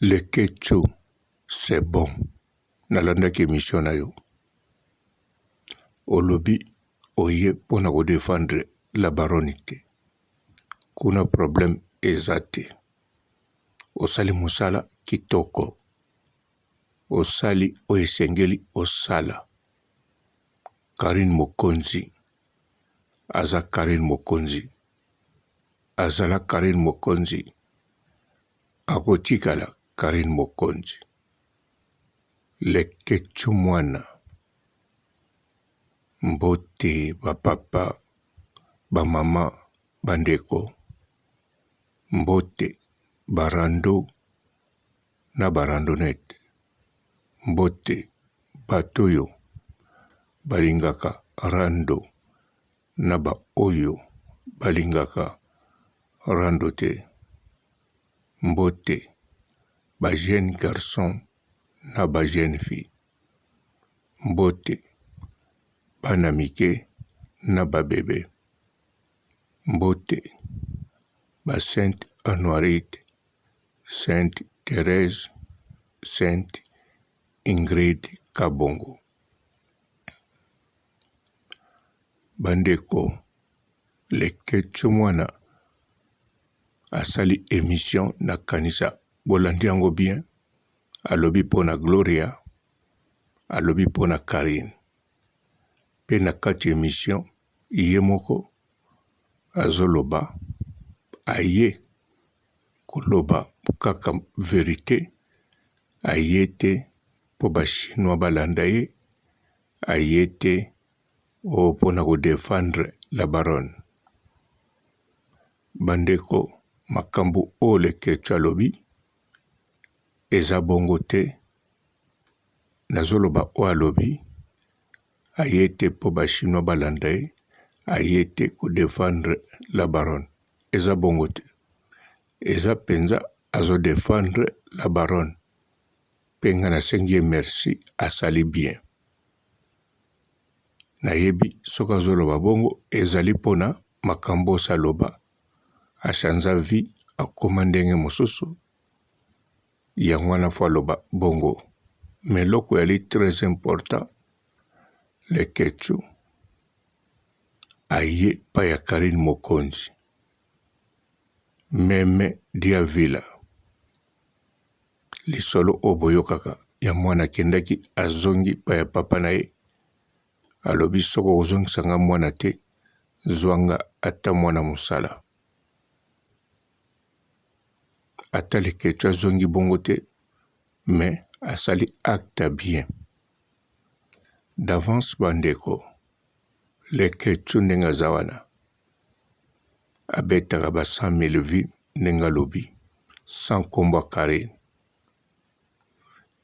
Le Quechua, c'est bon. Nalandaki émission na yo. Au lobby, oye pona go défendre la baronité. Kuna problème ezate. Osali musala kitoko. Osali oyesengeli osala. Karine Mokonzi. Aza Karine Mokonzi. Azala Karine Mokonzi. Akotikala Karine Mokonzi. Le Quechua mwana. Mbote, bapapa, bamama, bandeko. Mbote, barando, na barandonete. Mbote, batoyo, balingaka rando, na ba oyo, balingaka rando te. Mbote, ba jeune garçon, na ba jeune fille. Mbote, bana mike, na ba bébé. Mbote, ba Sainte Honorite, Sainte Thérèse, Sainte Ingrid Kabongo. Bandeko, le Quechua mwana asali émission na kanisa bolandi yango bien, alobi pona Gloria, alobi pona Karine. Pe na kati émission iye moko azoloba aye koloba kaka vérité, aye te po ba chinois balanda ye, aye te o pona ko défendre la baronne. Bandeko, makambu o le Quechua lobi eza bongo te. Nazoloba o alobi aye te po ba chinois balanda ye, aye te ko défendre la baronne. Eza bongo te. Eza penza azo défendre la baronne. Penga na sengi merci asali bien. Na yebi soka zoloba bongo ezali pona makambo saloba achanza vie akoma ndenge mosusu ya mwana fwa loba bongo. Mais loko yali très important, le Quechua aye pa ya Karine Mokonzi. Meme Diavila lisolo oboyo kaka ya mwana kendaki azongi pa ya papa na ye. Alobi soko ozongi sanga mwana te, zwanga ata mwana musala. Ata le Quechua zongi bongo te, mais asali acte bien. D'avance bandeko, le Quechua ndenga zawana. Abetaka ba 100,000 vies nenga lobi, sans combat Karine.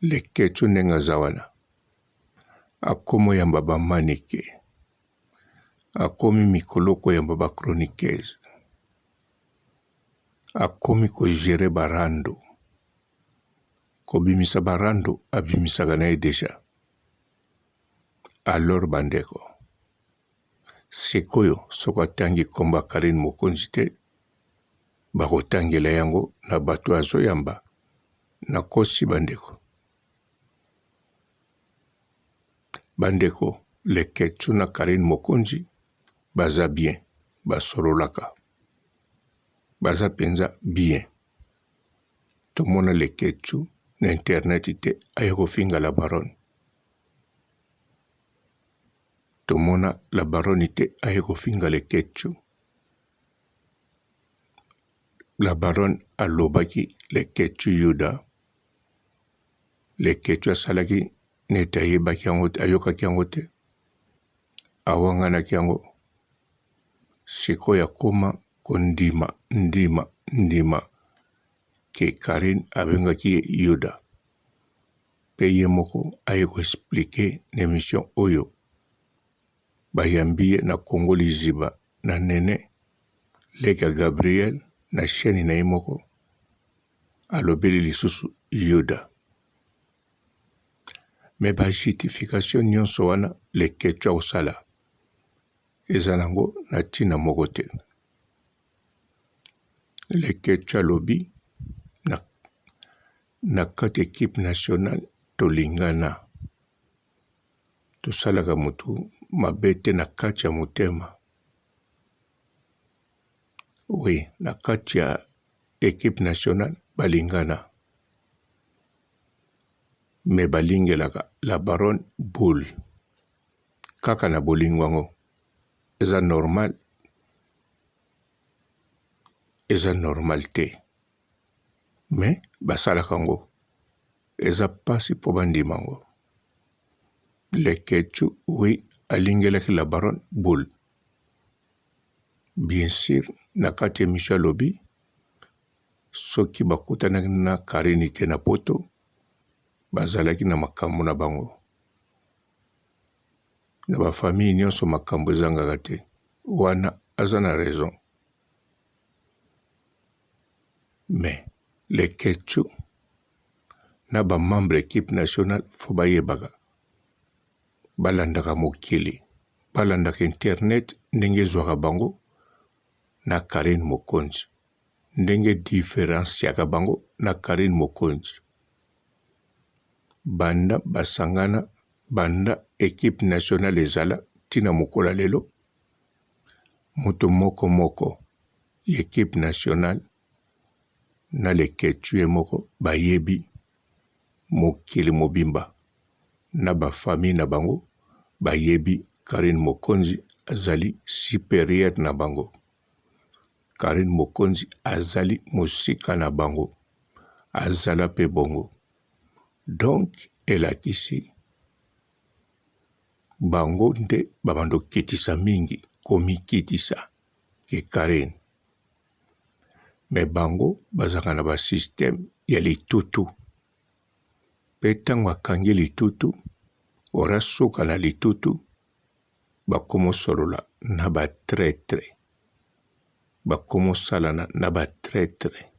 Le Quechua ndenga zawana. Akomo yamba ba manike. Akomi mikoloko yamba ba chroniqueuse. Akomi ko gere barando. Ko bimisa barando abimisa ganaye deja. Alors bandeko, sekoyo soko tangi komba Karine Mokonzi te, bako tangela yango na bato azo yamba na kosi bandeko. Bandeko, le Quechua na Karine Mokonzi baza bien, basololaka. Baza penza bien. Tomona le Quechua na internet te ayeko finga la baronne. Tomona la baronité ayeko finga le Quechua. La baronne alobaki le Quechua yuda. Le Quechua salaki netaye baki yango ayokaki yango te. Awanganaki yango. Siko ya koma kondima ndima ke Karine abengaki yuda. Pe ye moko ayeko expliquer l'émission oyo. Bayambiye na Congo liziba na nene Lega Gabriel na chaîne na imoko alobeli lisusu yuda. Mais ba justification nyonso wana le Quechua osala ezanango na tina moko te. Le Quechua lobi na kati équipe nationale tolingana tosalaka mutu mabe te na kati ya motema. Oui, na kati ya équipe nationale balingana me balingelaka la baronne Boule kaka na bolingo yango eza normal te me basalaka yango eza pasi po bandima yango. Lekechu oui alingelaki la baronne Boule. Bien sûr na kati émission alobi soki bakutanaki na Karine te na poto bazalaki na makambo na bango. Na bafamille nyonso makambo ezangaka te wana aza na raison. Mais Lekechu na bamembre équipe nationale fo bayebaka balandaka mokili balandaka internet ndenge ezwaka bango na Karine Mokonzi ndenge différenciaka bango na Karine Mokonzi. Banda basangana banda équipe nationale ezala tina mokola lelo mutu moko équipe nationale na Lekechu ye moko bayebi mokili mobimba na bafamille na bango bayebi Karine Mokonzi azali supérieur na bango. Karine Mokonzi azali mosika na bango azala pe bongo. Donc elakisi bango nde babando kitisa mingi komi kitisa ke Karine. Me bango bazaka na ba système ya litutu. Pe tango akangi litutu ora soka na litutu bakomo solola na ba traître. Bakomo salana na ba traître.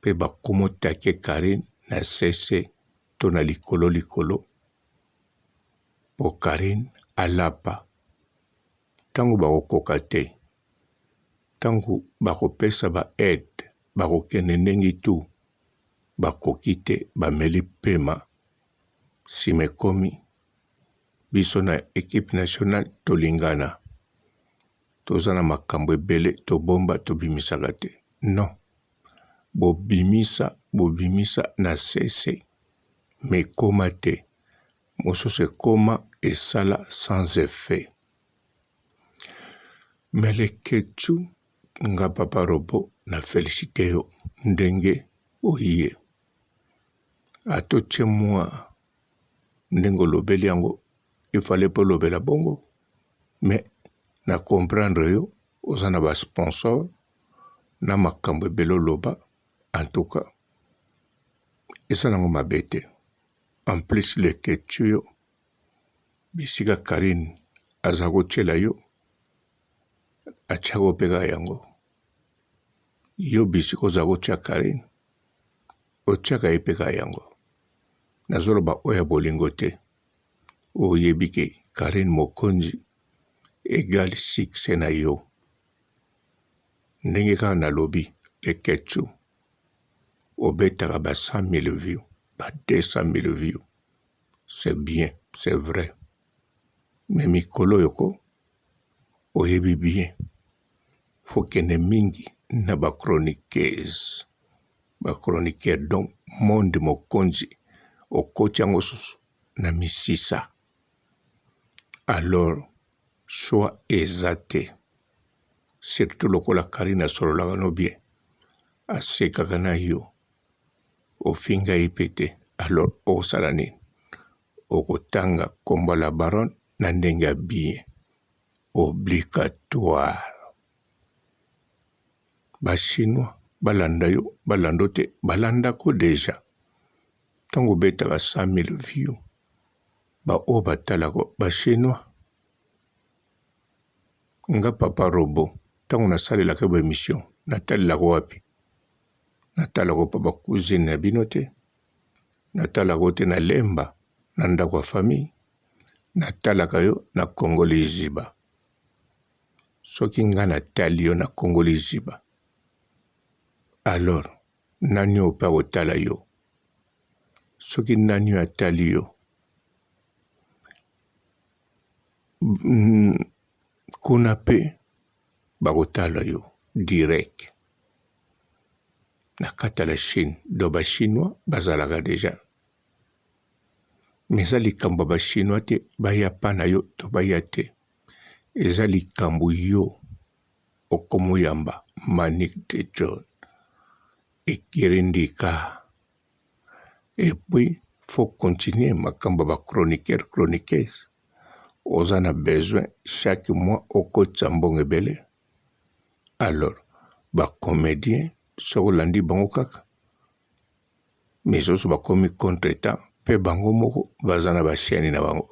Pe bakomo take Karine na sese to na likolo po Karine alapa. Tango bakokoka te. Tango bakopesa ba aide bakokende ndenge tu bakoki te bameli pema simekomi biso na équipe nationale tolingana toza na makambo ebele tobomba tobimisaka te. Non, bobimisa na sese me koma te mosusu ekoma esala sans effet. Me Lekechu nga papa Robo na félicité yo ndenge oye atoche mwa ndenge olobeli yango ifale po lobela bongo me na comprendre yo oza na ba sponsor na makambo ebele oloba en tout cas esa nango mabe te. En plus Lekechu yo bisika Karine aza kotyela yo achako peka yango yo bisika oza kotya Karine otyaka ye peka yango. Nazoloba oya bolingo te oyebi ke Karine Mokonzi égal succès na yo ndenge kaka nalobi Lekechu obetaka ba 100,000 vues ba 200,000 vues. C'est bien, c'est vrai. Mais mikolo yoko oyebi bien faut kende mingi na ba chroniqueuse donc monde Mokonzi okoti yango susu na misisa. Alors choix eza te surtout lokola Karine asololaka no bien asekaka na yo ofinga ye pete. Alors osala nini okotanga kombo la baronne na ndenge ya bien obligatoire. Bachinois balanda yo balando te balandako deja tango betaka 100,000 vues ba o batalako bachinois. Nga papa Robo tango nasalelaka ba émission natalelako wapi? Natalako pa ba cousine na bino te, natalako te na lemba na ndako ya famille, natalaka yo na Kongoli Ziba. Soki nga natali yo na Kongoli Ziba alors nani ope akotala yo. Soki nani atali yo, kuna pe bakotala yo direct. Na kati la Chine, do ba chinois bazalaka deja. Mais eza likambo ba chinois te baya pa na yo to baya te. Eza likambo yo okomoyamba Manik de John ekirindika. Et puis, faut continuer makambo ba chroniqueuse. Oza na besoin chaque mois oko tsambong ebele. Alors, ba comédien so landi bango kaka. Mais oso ba komi contre-temps pe bango moko bazana ba chaîne na bango.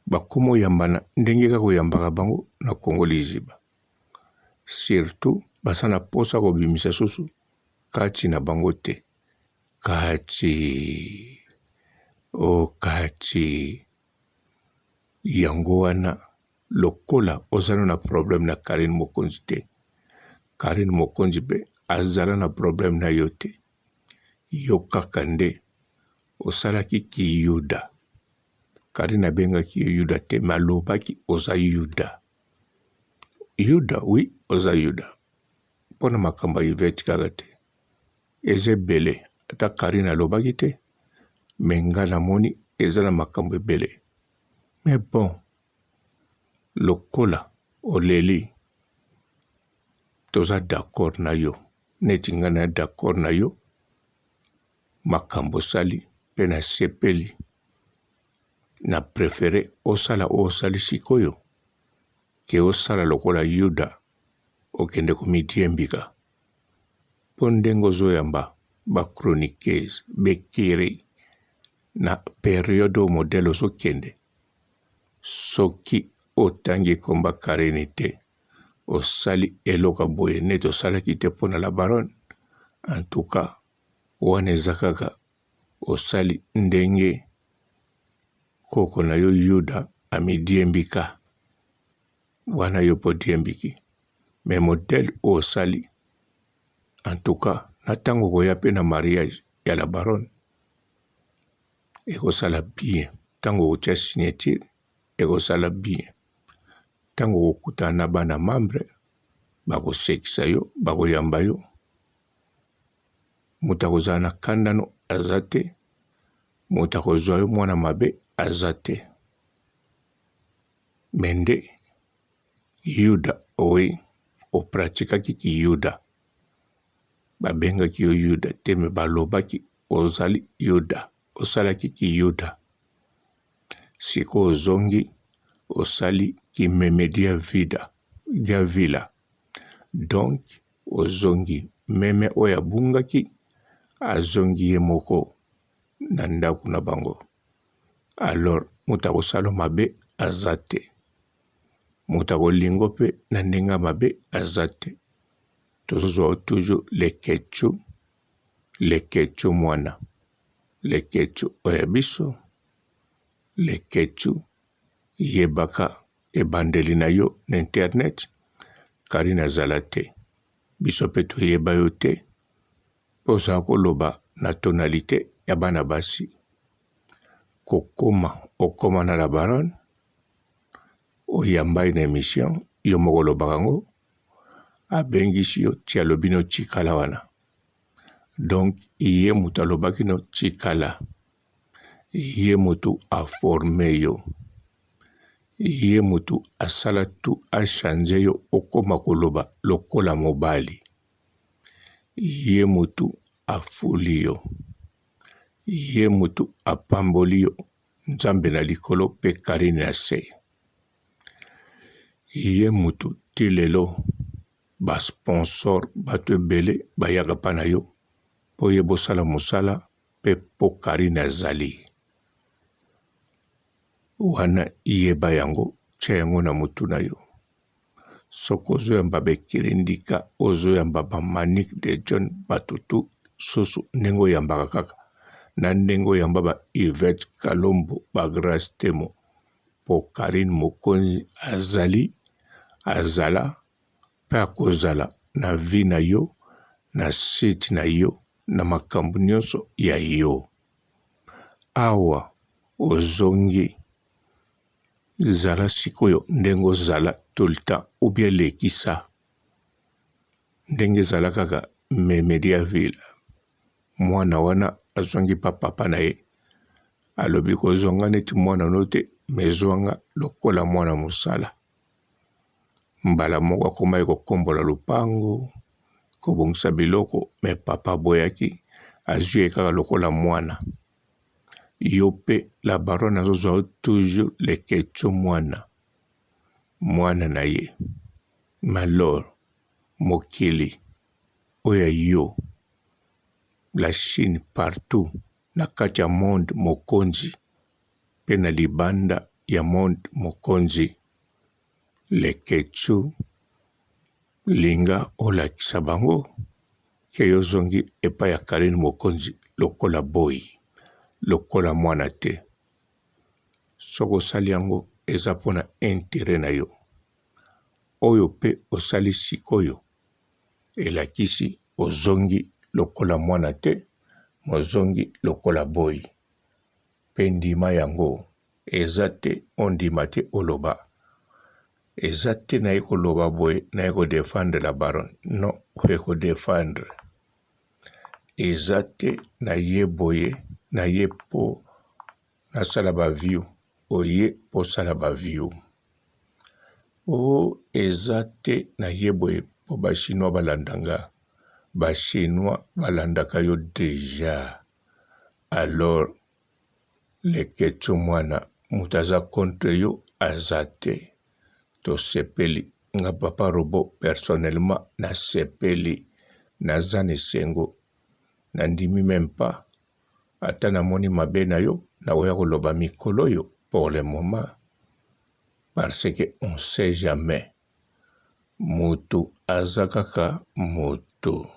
Ba komo yambana ndenge kako yambaka bango na Congo liziba. Surtout basana posa ko bimisa susu kati na bango te. Kati yango wana lokola ozana na problème na Karine Mokonzi te. Karine Mokonzi be azala na problème na yo te. Yo kaka nde osalaki ki yuda. Karine abengaki yo yuda te malobaki oza yuda. Yuda, oui, oza yuda. Pona makamba Yvette kaka te. Eze bele. Ata Karine alobaki te. Menga na moni eza na makambo ebele. Mais bon, lokola oleli toza d'accord na yo. Neti nga na d'accord na yo. Makambo sali pe na sepeli. Na préféré osala osali sikoyo. Ke osala lokola yuda okende komidiembika. Pondengo zoyamba ba chroniqueuse bekiri na periodo modelo so kende. Soki otangi komba Karine te. Osali eloka boye net osala kite pona la baronne. En tout cas, wane zakaka osali ndenge koko na yo yuda amidiembika. Wana yo po diembiki. Mais modèle osali. En tout cas, natango koya pe na mariage ya la baronne. Eko sala bien. Tango otia signature, eko sala bien. Tango okuta na bana membre, bako sekisa yo, bako yamba yo. Mutako na kandano azate. Mutako yo mwana mabe azate. Mende, yuda, oui, o pratika ki yuda. Babenga ki yo yuda, teme baloba ki ozali yuda. Osala ki yuda. Siko ozongi, osali ki memedia vida, dia vila. Donc, ozongi, meme oya bunga ki, azongi ye moko, nanda kuna bango. Alors, mutako salo mabe azate. Mutako lingope nandenga mabe azate. Tozo toujours le kechu mwana. Le kechu oyabiso. Le kechu yebaka ebandeli na yo na internet. Karine azalate. Biso petu yeba yo te. Posa koloba na tonalité ya bana basi. Okoma na la baronne. Oyamba une émission. Yo mokolo bakango. Abengisi yo tia lobino chikala wana. Donc, iye mutu alobaki no chikala. Iye mutu a formé yo. Iye mutu asala tu a changé yo okoma koloba lokola mobali. Iye mutu a fuli yo. Iye mutu a pamboli yo. Nzambe na likolo pe Karine na se. Iye mutu tilelo. Ba sponsor bato ebele bayaka pa na yo po ye bosala mosala pe po Karine azali. Wana iyeba yango tia yango na mutu na yo. Soko ozoyamba bekirindika ozoyamba ba Manik de John batutu susu nengo yambaka kaka. Na nengo yamba ba Yvette Kalombo ba Grace Temo po Karine Mokonzi azala pe akozala na vi na yo na site na yo na makambo nyonso ya yo. Awa ozongi zala sikoyo ndengo zala tout le temps ou bien lekisa ndenge zala kaka Mediaville mwana wana azongi pa papa na ye alobi kozonga neti mwana note mezwanga lokola mwana musala mbala moko akoma kokombola lupango kobongisa biloko me papa boyaki azwi kaka lokola mwana yo pe la baronne azozwa toujours leketio mwana na ye malor mokili oya yo la Chine partout na kati ya monde mokonzi pe na libanda ya monde mokonzi leketio linga olakisa bango ke yo zongi epa ya Karine mokonzi lokola boy lokola mwana te soko osali yango eza pona intere na yo oyo pe osali sikoyo elakisi ozongi lokola mwana te mozongi lokola boy pe ndima yango eza te ondima te oloba eza te na ye koloba boye na ye kodefendre la baronne non oye kodefendre eza te na ye boye na ye po nasala baview oye posala baview o eza te na ye boye po bachinois balandanga bachinois balandaka yo deja alors leketio mwana mutu aza contre yo aza te tosepeli nga papa Robo personnellement nasepeli naza na esengo nandimi même pas ata namoni mabe na yo nakoya koloba mikolo yo pour le moment parce que on sait jamais mutu aza kaka mutu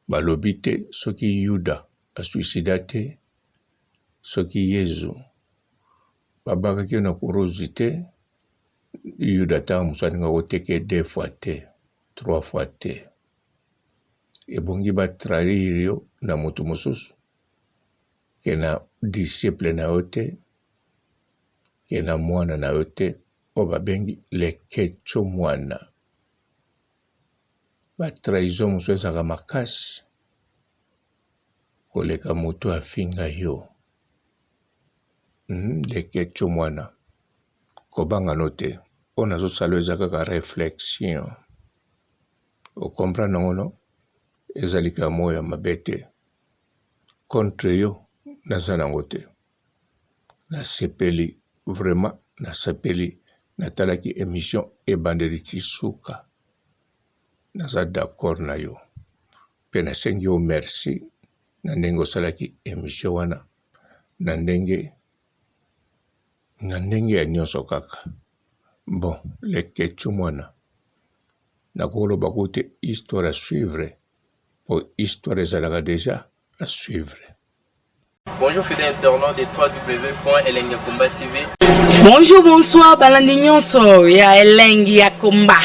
balobi te soki Yuda asuicida te soki Yezu babakaki na kurozi te Yuda ta musaninga koteke 2 fois te 3 fois te ebongi batrahir yo na mutu mosusu ke na disciple na yo te ke na mwana na yo te o babengi leketio mwana batrahison mosusu ezaka makasi koleka mutu afinga yo leketio mwana kobanga no te o nazosala eza kaka réflexion okomprendre nango no ezali ka moya mabe te contre yo naza nango te nasepeli vraiment nasepeli natalaki émission ebandeli ti suka naza d'accord na yo pe nasengi yo merci na ndenge osalaki émission wana na ndenge ya nyonso kaka bon leketio mwana nakoloba kote histoire à suivre pour histoire ezalaka déjà à suivre. Bonjour fidèles internautes de www.elengiakomba TV. Bonjour, bonsoir, balandi nyonso ya Elengi ya Komba.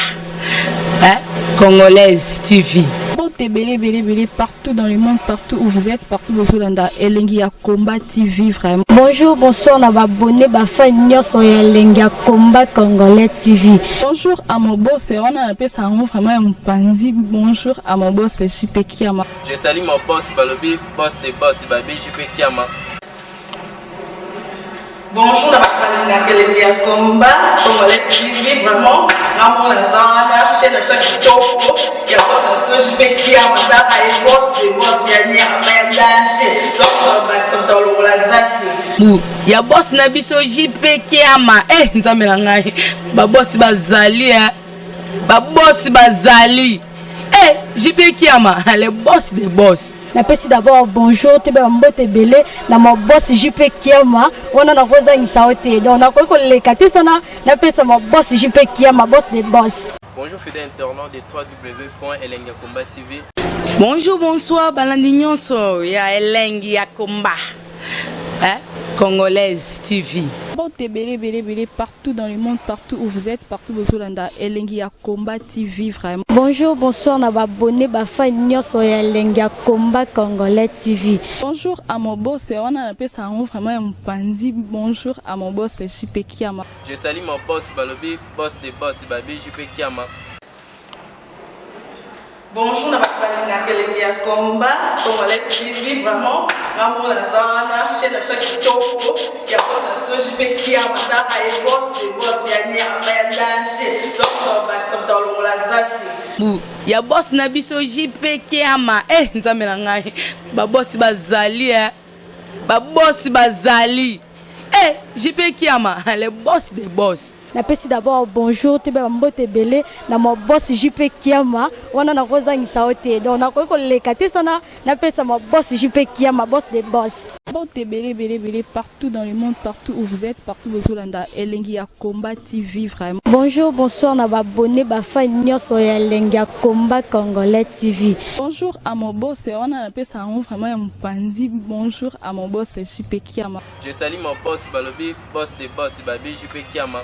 Congolaise TV. Belé partout dans le monde, partout où vous êtes, partout où vous êtes, Elengi ya Komba TV vraiment. Bonjour, bonsoir, on va abonné fan nyonso ya Elengi ya Komba Congolais TV. Bonjour à mon boss, on a appelé ça vraiment un pandi. Bonjour à mon boss JP Kiama. Je salue mon boss Balobi, boss des boss Babi JP Kiama. Bonjour, on va Elengi ya Komba Congolais TV vraiment. Ramon Lazana, chaîne de chaque topo, il y a pas de JP Kiama, et boss des boss, il y a un danger. Donc on va accepter le Lazaki. Ya boss na biso JP Kiama nzambe na ngai ba boss bazali ba boss bazali JP Kiama le boss des boss. Napesi d'abord bonjour te ba mbote belé na mo boss JP Kiama wana na koza ngisaote donc na ko lekate sana napesa mo boss JP Kiama boss des boss. Bonjour fidèles internautes de www.elengiakomba TV. Bonjour, bonsoir, balandi nyonso ya Elengi ya Komba. Congolaise TV. Partout dans le monde, partout où vous êtes, partout où vous êtes, Elengi Combat TV vraiment. Bonjour, bonsoir, na abonné bafa nyonso ya Elengi Combat Congolais TV. Bonjour à mon boss, on a appelé ça vraiment un pandi. Bonjour à mon boss, JP Kiama. Je salue mon boss Balobi, boss des boss Babi JP Kiama. Bonjour, na bafalinga Elengi Combat Congolais TV vraiment. Ngamu na zana chaîne de kitoko ya boss na JP Kiama ta ay boss des boss ya nya ya danger. Donc ba samta longola zaki. Ya boss na biso JP Kiama. Nzambe na ngai. Ba boss bazali ba boss bazali. JP Kiama, le boss des boss. Napesi d'abord bonjour te ba mbote belé na mo boss JP Kiama wana na kozangisa ote donc na ko lekate sana napesa mo boss JP Kiama boss des boss. Partout dans le monde, partout où vous êtes, partout où vous êtes, Elengi Combat TV vraiment. Bonjour, bonsoir, na abonné bafa nyonso ya Elengi Combat Congolais TV. Bonjour à mon boss, on a appelé ça vraiment un pandi. Bonjour à mon boss JP Kiama. Je salue mon boss Balobi, boss des boss Babi JP Kiama.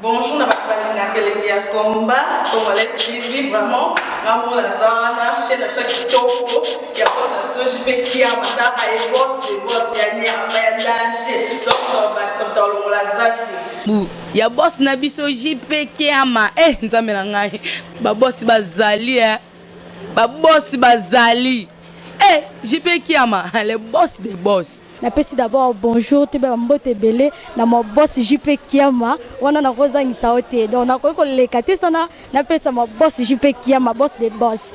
Bonjour, na bafalinga Elengi Combat Congolais TV vraiment. Ngamu na zana chaîne de kitoko ya boss na JP Kiama ta ay boss des boss ya nya ya danger. Donc ba samta longola zaki. Ya boss na biso JP Kiama. Nzambe na ngai. Ba boss bazali ba boss bazali. JP Kiama, le boss des boss. Napesi d'abord bonjour te ba mbote belé na mo boss JP Kiama wana na kozangisa ote donc na ko lekate sana napesa mo boss JP Kiama boss des boss.